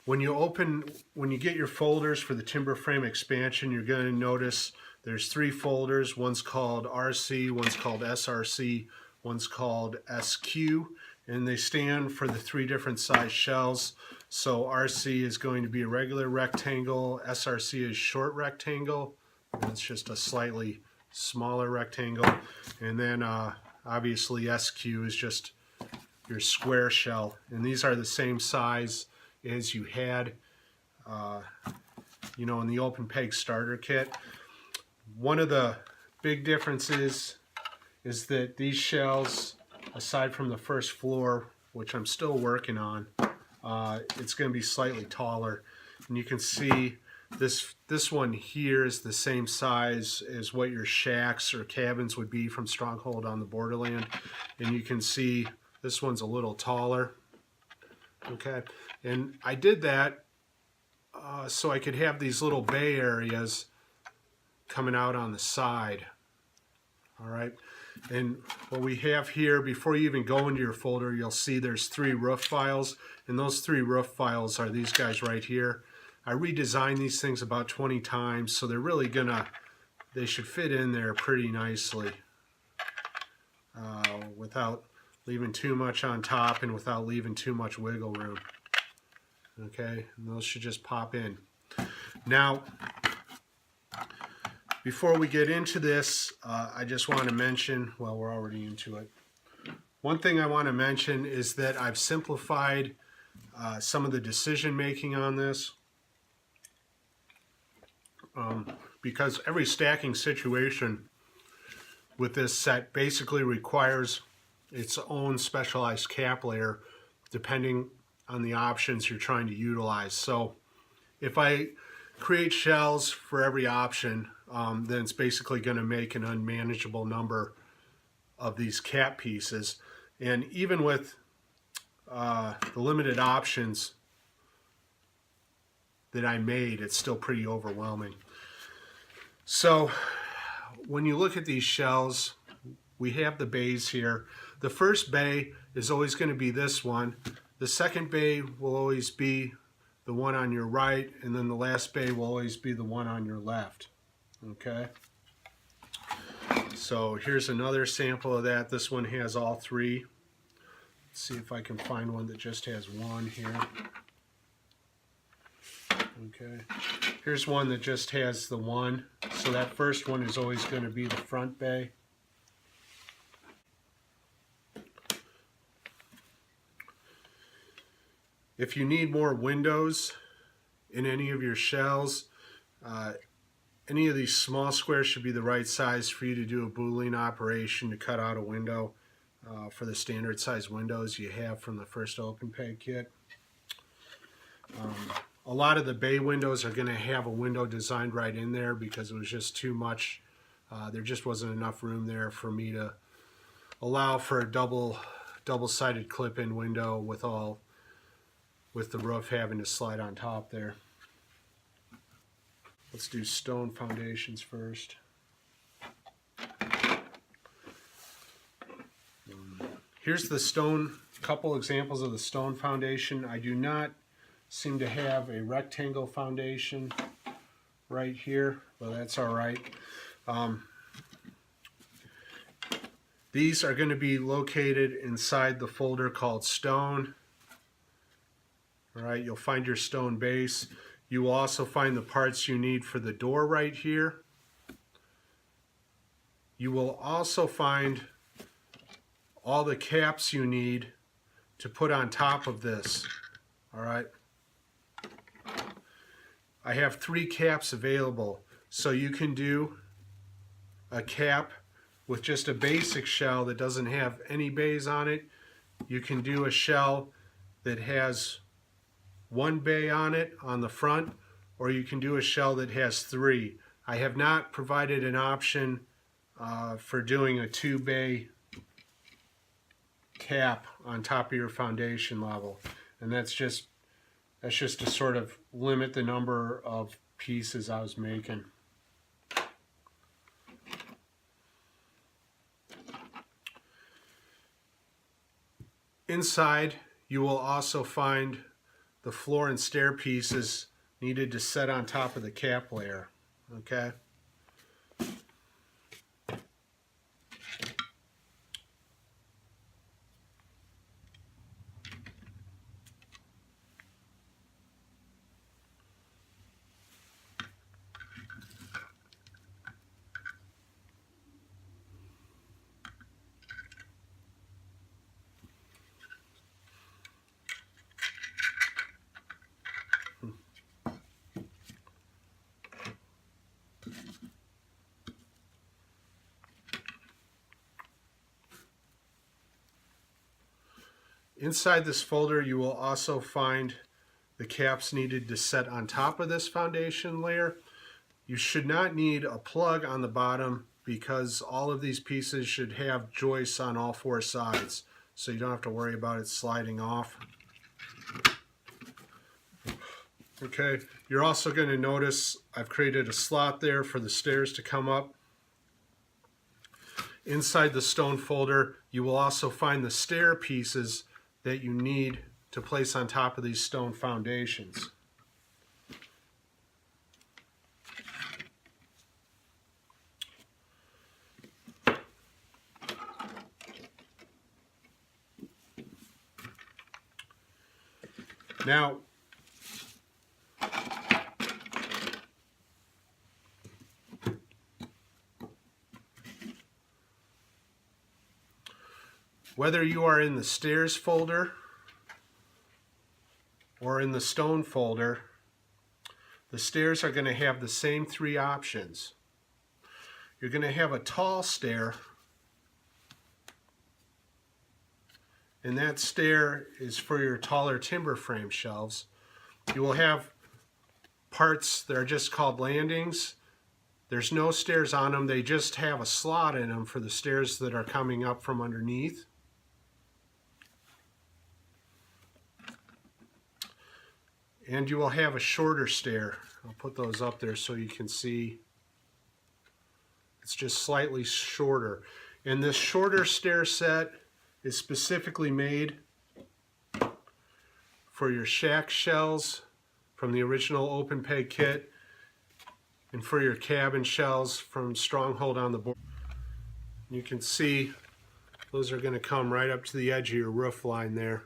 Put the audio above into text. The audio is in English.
When you get your folders for the timber frame expansion, you're going to notice there's 3 folders. One's called RC, one's called SRC, one's called SQ, and they stand for the 3 different size shells. So RC is going to be a regular rectangle, SRC is short rectangle, and it's just a slightly smaller rectangle, and then obviously SQ is just your square shell, and these are the same size as you had in the open peg starter kit. One of the big differences is that these shells, aside from the first floor, which I'm still working on, it's going to be slightly taller, and you can see this one here is the same size as what your shacks or cabins would be from Stronghold on the Borderland, and you can see this one's a little taller. Okay, and I did that so I could have these little bay areas coming out on the side. All right, and what we have here, before you even go into your folder, you'll see there's 3 roof files, and those 3 roof files are these guys right here. I redesigned these things about 20 times, so they're really they should fit in there pretty nicely without leaving too much on top and without leaving too much wiggle room. Okay, and those should just pop in. Now, before we get into this, I just want to mention, well, we're already into it. One thing I want to mention is that I've simplified some of the decision making on this, because every stacking situation with this set basically requires its own specialized cap layer depending on the options you're trying to utilize. So if I create shells for every option, then it's basically going to make an unmanageable number of these cap pieces. And even with the limited options that I made, it's still pretty overwhelming. So when you look at these shells, we have the bays here. The first bay is always going to be this one. The second bay will always be the one on your right, and then the last bay will always be the one on your left. Okay? So here's another sample of that. This one has all 3. Let's see if I can find one that just has 1 here. Okay. Here's one that just has the 1. So that first one is always going to be the front bay. If you need more windows in any of your shells, any of these small squares should be the right size for you to do a Boolean operation to cut out a window for the standard size windows you have from the first open peg kit. A lot of the bay windows are going to have a window designed right in there because it was just too much. There just wasn't enough room there for me to allow for a double-sided clip-in window with the roof having to slide on top there. Let's do stone foundations first. Here's the stone, couple examples of the stone foundation. I do not seem to have a rectangle foundation right here, but that's all right. These are going to be located inside the folder called stone. All right, you'll find your stone base. You will also find the parts you need for the door right here. You will also find all the caps you need to put on top of this. All right. I have 3 caps available, so you can do a cap with just a basic shell that doesn't have any bays on it. You can do a shell that has 1 bay on it on the front, or you can do a shell that has 3. I have not provided an option for doing a 2-bay cap on top of your foundation level, and that's just to sort of limit the number of pieces I was making. Inside, you will also find the floor and stair pieces needed to set on top of the cap layer. Okay. Inside this folder, you will also find the caps needed to set on top of this foundation layer. You should not need a plug on the bottom because all of these pieces should have joists on all four sides, so you don't have to worry about it sliding off. Okay, you're also going to notice I've created a slot there for the stairs to come up. Inside the stone folder, you will also find the stair pieces that you need to place on top of these stone foundations. Now, whether you are in the stairs folder or in the stone folder, the stairs are going to have the same three options. You're going to have a tall stair, and that stair is for your taller timber frame shelves. You will have parts that are just called landings. There's no stairs on them, they just have a slot in them for the stairs that are coming up from underneath. And you will have a shorter stair. I'll put those up there so you can see. It's just slightly shorter. And this shorter stair set is specifically made for your shack shells from the original open peg kit and for your cabin shells from Stronghold on the Board. You can see those are going to come right up to the edge of your roof line there.